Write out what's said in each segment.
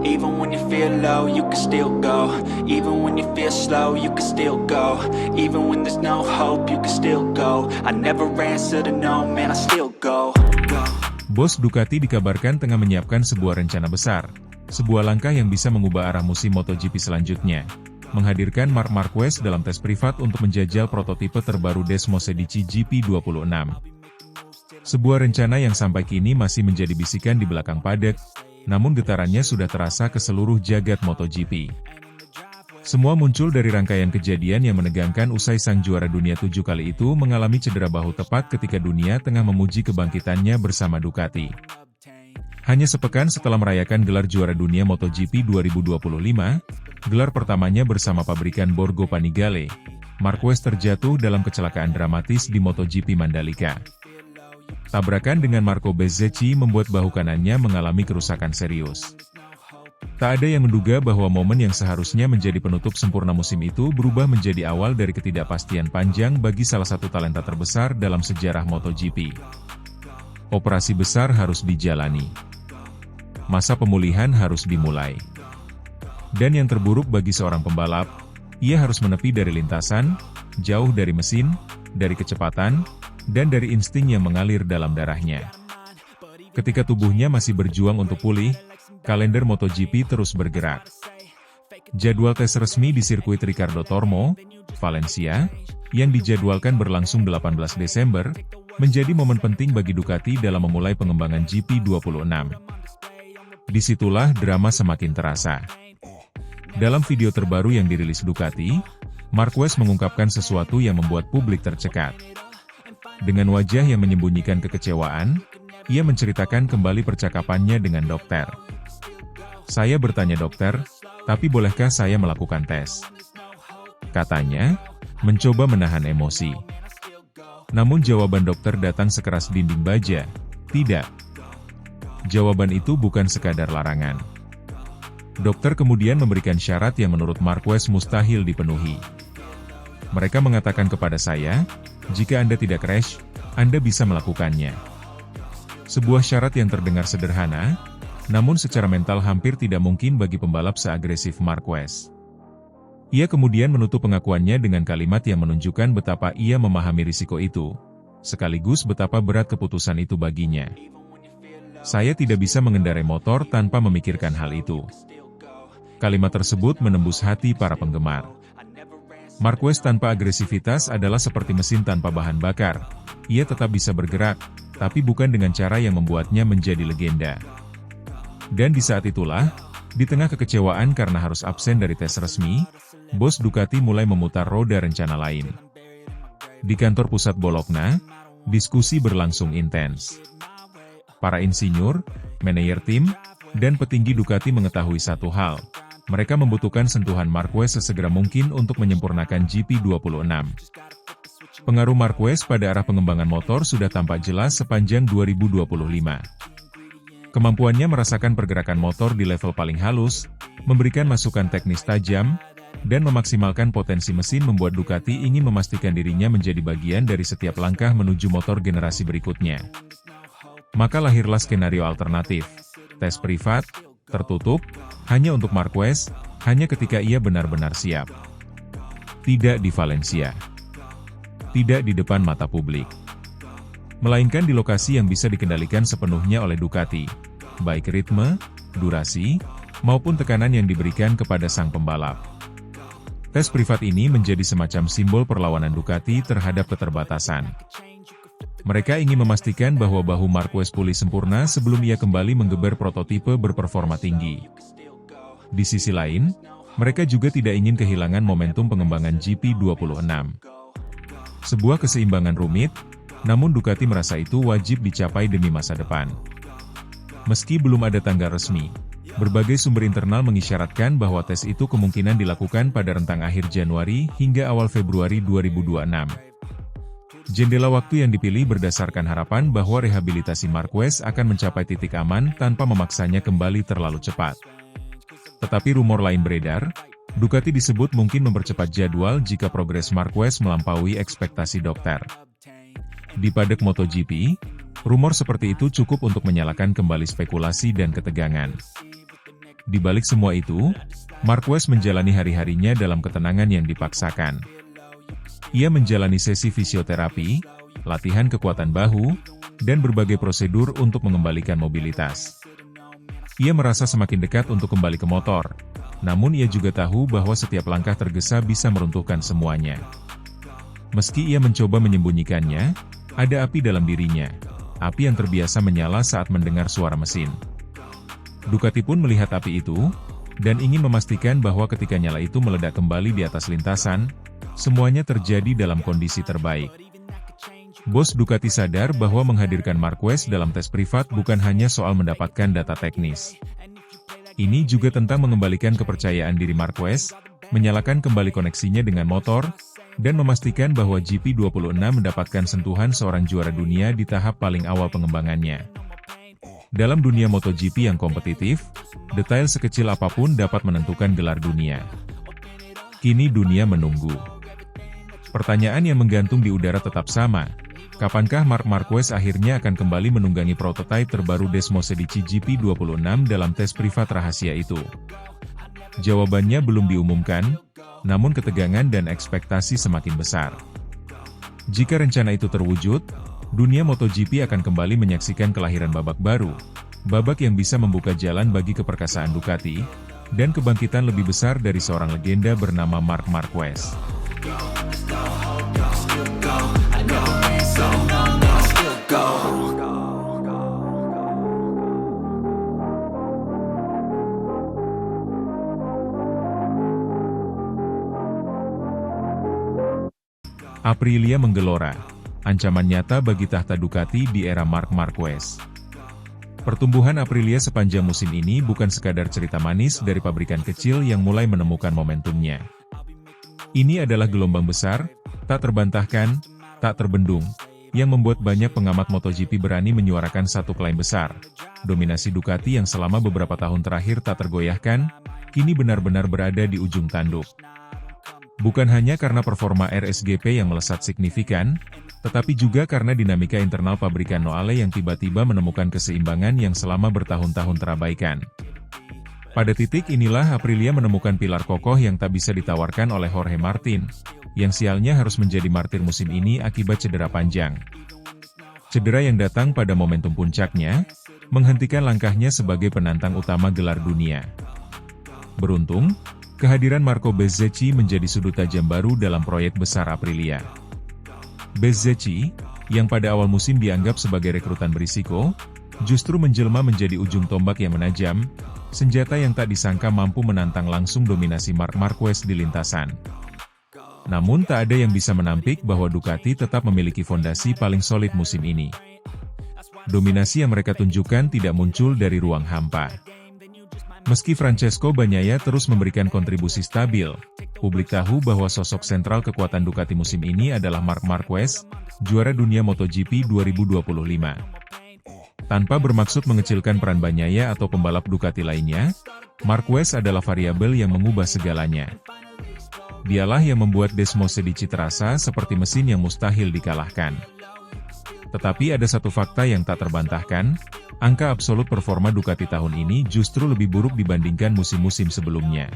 Even when you feel low, you can still go. Even when you feel slow, you can still go. Even when there's no hope, you can still go. I never answer to no, man, I still go. Bos Ducati dikabarkan tengah menyiapkan sebuah rencana besar. Sebuah langkah yang bisa mengubah arah musim MotoGP selanjutnya. Menghadirkan Marc Marquez dalam tes privat untuk menjajal prototipe terbaru Desmosedici GP26. Sebuah rencana yang sampai kini masih menjadi bisikan di belakang paddock, namun getarannya sudah terasa ke seluruh jagat MotoGP. Semua muncul dari rangkaian kejadian yang menegangkan usai sang juara dunia 7 kali itu mengalami cedera bahu tepat ketika dunia tengah memuji kebangkitannya bersama Ducati. Hanya sepekan setelah merayakan gelar juara dunia MotoGP 2025, gelar pertamanya bersama pabrikan Borgo Panigale, Marquez terjatuh dalam kecelakaan dramatis di MotoGP Mandalika. Tabrakan dengan Marco Bezzecchi membuat bahu kanannya mengalami kerusakan serius. Tak ada yang menduga bahwa momen yang seharusnya menjadi penutup sempurna musim itu berubah menjadi awal dari ketidakpastian panjang bagi salah satu talenta terbesar dalam sejarah MotoGP. Operasi besar harus dijalani. Masa pemulihan harus dimulai. Dan yang terburuk bagi seorang pembalap, ia harus menepi dari lintasan, jauh dari mesin, dari kecepatan, dan dari insting yang mengalir dalam darahnya. Ketika tubuhnya masih berjuang untuk pulih, kalender MotoGP terus bergerak. Jadwal tes resmi di sirkuit Ricardo Tormo, Valencia, yang dijadwalkan berlangsung 18 Desember, menjadi momen penting bagi Ducati dalam memulai pengembangan GP26. Disitulah drama semakin terasa. Dalam video terbaru yang dirilis Ducati, Marquez mengungkapkan sesuatu yang membuat publik tercekat. Dengan wajah yang menyembunyikan kekecewaan, ia menceritakan kembali percakapannya dengan dokter. "Saya bertanya dokter, tapi bolehkah saya melakukan tes?" Katanya, mencoba menahan emosi. Namun jawaban dokter datang sekeras dinding baja, "Tidak." Jawaban itu bukan sekadar larangan. Dokter kemudian memberikan syarat yang menurut Marquez mustahil dipenuhi. "Mereka mengatakan kepada saya, jika Anda tidak crash, Anda bisa melakukannya." Sebuah syarat yang terdengar sederhana, namun secara mental hampir tidak mungkin bagi pembalap seagresif Marquez. Ia kemudian menutup pengakuannya dengan kalimat yang menunjukkan betapa ia memahami risiko itu, sekaligus betapa berat keputusan itu baginya. "Saya tidak bisa mengendarai motor tanpa memikirkan hal itu." Kalimat tersebut menembus hati para penggemar. Marquez tanpa agresivitas adalah seperti mesin tanpa bahan bakar. Ia tetap bisa bergerak, tapi bukan dengan cara yang membuatnya menjadi legenda. Dan di saat itulah, di tengah kekecewaan karena harus absen dari tes resmi, bos Ducati mulai memutar roda rencana lain. Di kantor pusat Bologna, diskusi berlangsung intens. Para insinyur, manajer tim, dan petinggi Ducati mengetahui satu hal. Mereka membutuhkan sentuhan Marquez sesegera mungkin untuk menyempurnakan GP26. Pengaruh Marquez pada arah pengembangan motor sudah tampak jelas sepanjang 2025. Kemampuannya merasakan pergerakan motor di level paling halus, memberikan masukan teknis tajam, dan memaksimalkan potensi mesin membuat Ducati ingin memastikan dirinya menjadi bagian dari setiap langkah menuju motor generasi berikutnya. Maka lahirlah skenario alternatif, tes privat, tertutup, hanya untuk Marquez, hanya ketika ia benar-benar siap. Tidak di Valencia. Tidak di depan mata publik. Melainkan di lokasi yang bisa dikendalikan sepenuhnya oleh Ducati, baik ritme, durasi, maupun tekanan yang diberikan kepada sang pembalap. Tes privat ini menjadi semacam simbol perlawanan Ducati terhadap keterbatasan. Mereka ingin memastikan bahwa bahu Marquez pulih sempurna sebelum ia kembali menggeber prototipe berperforma tinggi. Di sisi lain, mereka juga tidak ingin kehilangan momentum pengembangan GP26. Sebuah keseimbangan rumit, namun Ducati merasa itu wajib dicapai demi masa depan. Meski belum ada tanggal resmi, berbagai sumber internal mengisyaratkan bahwa tes itu kemungkinan dilakukan pada rentang akhir Januari hingga awal Februari 2026. Jendela waktu yang dipilih berdasarkan harapan bahwa rehabilitasi Marquez akan mencapai titik aman tanpa memaksanya kembali terlalu cepat. Tetapi rumor lain beredar, Ducati disebut mungkin mempercepat jadwal jika progres Marquez melampaui ekspektasi dokter. Di paddock MotoGP, rumor seperti itu cukup untuk menyalakan kembali spekulasi dan ketegangan. Di balik semua itu, Marquez menjalani hari-harinya dalam ketenangan yang dipaksakan. Ia menjalani sesi fisioterapi, latihan kekuatan bahu, dan berbagai prosedur untuk mengembalikan mobilitas. Ia merasa semakin dekat untuk kembali ke motor, namun ia juga tahu bahwa setiap langkah tergesa bisa meruntuhkan semuanya. Meski ia mencoba menyembunyikannya, ada api dalam dirinya, api yang terbiasa menyala saat mendengar suara mesin. Ducati pun melihat api itu, dan ingin memastikan bahwa ketika nyala itu meledak kembali di atas lintasan, semuanya terjadi dalam kondisi terbaik. Bos Ducati sadar bahwa menghadirkan Marquez dalam tes privat bukan hanya soal mendapatkan data teknis. Ini juga tentang mengembalikan kepercayaan diri Marquez, menyalakan kembali koneksinya dengan motor, dan memastikan bahwa GP26 mendapatkan sentuhan seorang juara dunia di tahap paling awal pengembangannya. Dalam dunia MotoGP yang kompetitif, detail sekecil apapun dapat menentukan gelar dunia. Kini dunia menunggu. Pertanyaan yang menggantung di udara tetap sama. Kapankah Marc Marquez akhirnya akan kembali menunggangi prototipe terbaru Desmosedici GP26 dalam tes privat rahasia itu? Jawabannya belum diumumkan, namun ketegangan dan ekspektasi semakin besar. Jika rencana itu terwujud, dunia MotoGP akan kembali menyaksikan kelahiran babak baru, babak yang bisa membuka jalan bagi keperkasaan Ducati, dan kebangkitan lebih besar dari seorang legenda bernama Marc Marquez. Aprilia menggelora, ancaman nyata bagi tahta Ducati di era Marc Marquez. Pertumbuhan Aprilia sepanjang musim ini bukan sekadar cerita manis dari pabrikan kecil yang mulai menemukan momentumnya. Ini adalah gelombang besar, tak terbantahkan, tak terbendung, yang membuat banyak pengamat MotoGP berani menyuarakan satu klaim besar. Dominasi Ducati yang selama beberapa tahun terakhir tak tergoyahkan, kini benar-benar berada di ujung tanduk. Bukan hanya karena performa RSGP yang melesat signifikan, tetapi juga karena dinamika internal pabrikan Noale yang tiba-tiba menemukan keseimbangan yang selama bertahun-tahun terabaikan. Pada titik inilah Aprilia menemukan pilar kokoh yang tak bisa ditawarkan oleh Jorge Martin, yang sialnya harus menjadi martir musim ini akibat cedera panjang. Cedera yang datang pada momentum puncaknya, menghentikan langkahnya sebagai penantang utama gelar dunia. Beruntung, kehadiran Marco Bezzecchi menjadi sudut tajam baru dalam proyek besar Aprilia. Bezzecchi, yang pada awal musim dianggap sebagai rekrutan berisiko, justru menjelma menjadi ujung tombak yang menajam, senjata yang tak disangka mampu menantang langsung dominasi Marc Marquez di lintasan. Namun tak ada yang bisa menampik bahwa Ducati tetap memiliki fondasi paling solid musim ini. Dominasi yang mereka tunjukkan tidak muncul dari ruang hampa. Meski Francesco Bagnaia terus memberikan kontribusi stabil, publik tahu bahwa sosok sentral kekuatan Ducati musim ini adalah Marc Marquez, juara dunia MotoGP 2025. Tanpa bermaksud mengecilkan peran Bagnaia atau pembalap Ducati lainnya, Marquez adalah variabel yang mengubah segalanya. Dialah yang membuat Desmosedici terasa seperti mesin yang mustahil dikalahkan. Tetapi ada satu fakta yang tak terbantahkan, angka absolut performa Ducati tahun ini justru lebih buruk dibandingkan musim-musim sebelumnya.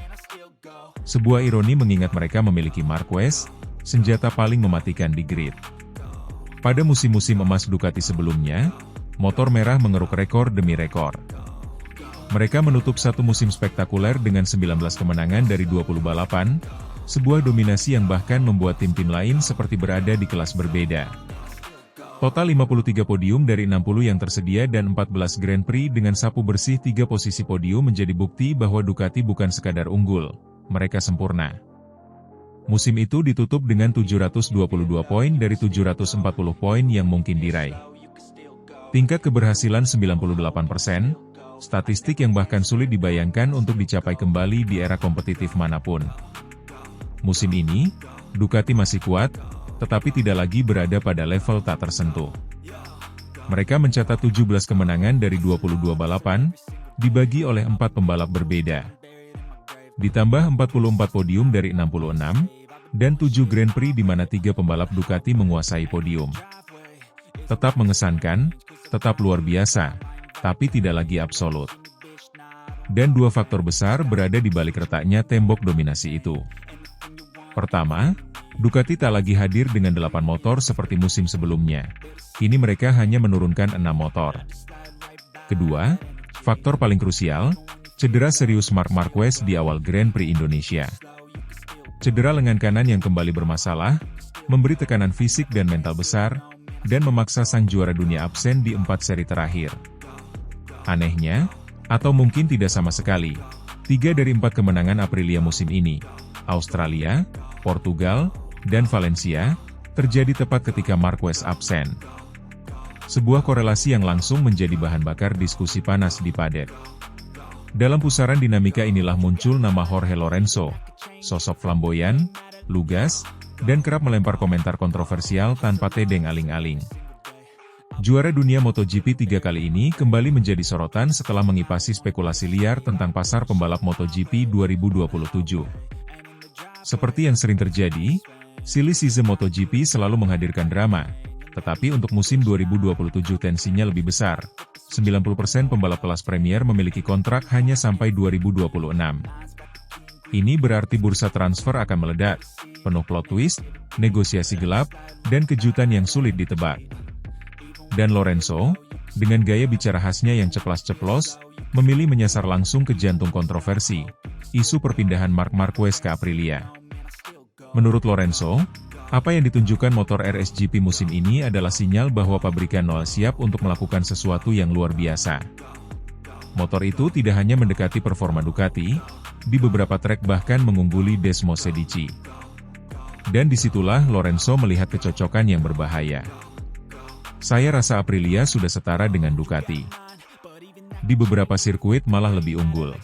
Sebuah ironi mengingat mereka memiliki Marquez, senjata paling mematikan di grid. Pada musim-musim emas Ducati sebelumnya, motor merah mengeruk rekor demi rekor. Mereka menutup satu musim spektakuler dengan 19 kemenangan dari 20 balapan, sebuah dominasi yang bahkan membuat tim-tim lain seperti berada di kelas berbeda. Total 53 podium dari 60 yang tersedia dan 14 Grand Prix dengan sapu bersih 3 posisi podium menjadi bukti bahwa Ducati bukan sekadar unggul, mereka sempurna. Musim itu ditutup dengan 722 poin dari 740 poin yang mungkin diraih. Tingkat keberhasilan 98%, statistik yang bahkan sulit dibayangkan untuk dicapai kembali di era kompetitif manapun. Musim ini, Ducati masih kuat, tetapi tidak lagi berada pada level tak tersentuh. Mereka mencatat 17 kemenangan dari 22 balapan, dibagi oleh 4 pembalap berbeda. Ditambah 44 podium dari 66, dan 7 Grand Prix di mana 3 pembalap Ducati menguasai podium. Tetap mengesankan, tetap luar biasa, tapi tidak lagi absolut. Dan dua faktor besar berada di balik retaknya tembok dominasi itu. Pertama, Ducati tak lagi hadir dengan 8 motor seperti musim sebelumnya. Kini mereka hanya menurunkan 6 motor. Kedua, faktor paling krusial, cedera serius Marc Marquez di awal Grand Prix Indonesia. Cedera lengan kanan yang kembali bermasalah, memberi tekanan fisik dan mental besar, dan memaksa sang juara dunia absen di 4 seri terakhir. Anehnya, atau mungkin tidak sama sekali, 3 dari 4 kemenangan Aprilia musim ini, Australia, Portugal, dan Valencia, terjadi tepat ketika Marquez absen. Sebuah korelasi yang langsung menjadi bahan bakar diskusi panas di paddock. Dalam pusaran dinamika inilah muncul nama Jorge Lorenzo, sosok flamboyan, lugas, dan kerap melempar komentar kontroversial tanpa tedeng aling-aling. Juara dunia MotoGP 3 kali ini kembali menjadi sorotan setelah mengipasi spekulasi liar tentang pasar pembalap MotoGP 2027. Seperti yang sering terjadi, silly season MotoGP selalu menghadirkan drama, tetapi untuk musim 2027 tensinya lebih besar. 90% pembalap kelas Premier memiliki kontrak hanya sampai 2026. Ini berarti bursa transfer akan meledak, penuh plot twist, negosiasi gelap, dan kejutan yang sulit ditebak. Dan Lorenzo, dengan gaya bicara khasnya yang ceplas-ceplos, memilih menyasar langsung ke jantung kontroversi, isu perpindahan Marc Marquez ke Aprilia. Menurut Lorenzo, apa yang ditunjukkan motor RSGP musim ini adalah sinyal bahwa pabrikan Noah siap untuk melakukan sesuatu yang luar biasa. Motor itu tidak hanya mendekati performa Ducati, di beberapa trek bahkan mengungguli Desmo Sedici. Dan disitulah Lorenzo melihat kecocokan yang berbahaya. Saya rasa Aprilia sudah setara dengan Ducati. Di beberapa sirkuit malah lebih unggul.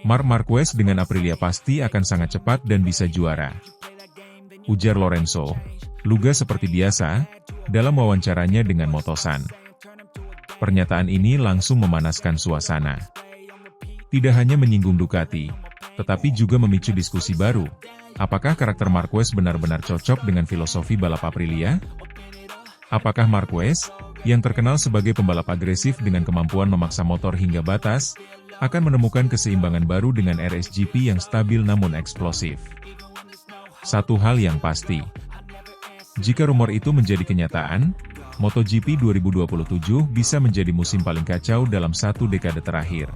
Marc Marquez dengan Aprilia pasti akan sangat cepat dan bisa juara. Ujar Lorenzo, lugas seperti biasa, dalam wawancaranya dengan Motosan. Pernyataan ini langsung memanaskan suasana. Tidak hanya menyinggung Ducati, tetapi juga memicu diskusi baru. Apakah karakter Marquez benar-benar cocok dengan filosofi balap Aprilia? Apakah Marquez, yang terkenal sebagai pembalap agresif dengan kemampuan memaksa motor hingga batas, akan menemukan keseimbangan baru dengan RSGP yang stabil namun eksplosif? Satu hal yang pasti, jika rumor itu menjadi kenyataan, MotoGP 2027 bisa menjadi musim paling kacau dalam 1 dekade terakhir.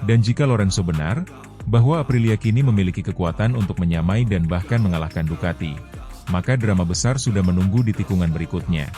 Dan jika Lorenzo benar, bahwa Aprilia kini memiliki kekuatan untuk menyamai dan bahkan mengalahkan Ducati, maka drama besar sudah menunggu di tikungan berikutnya.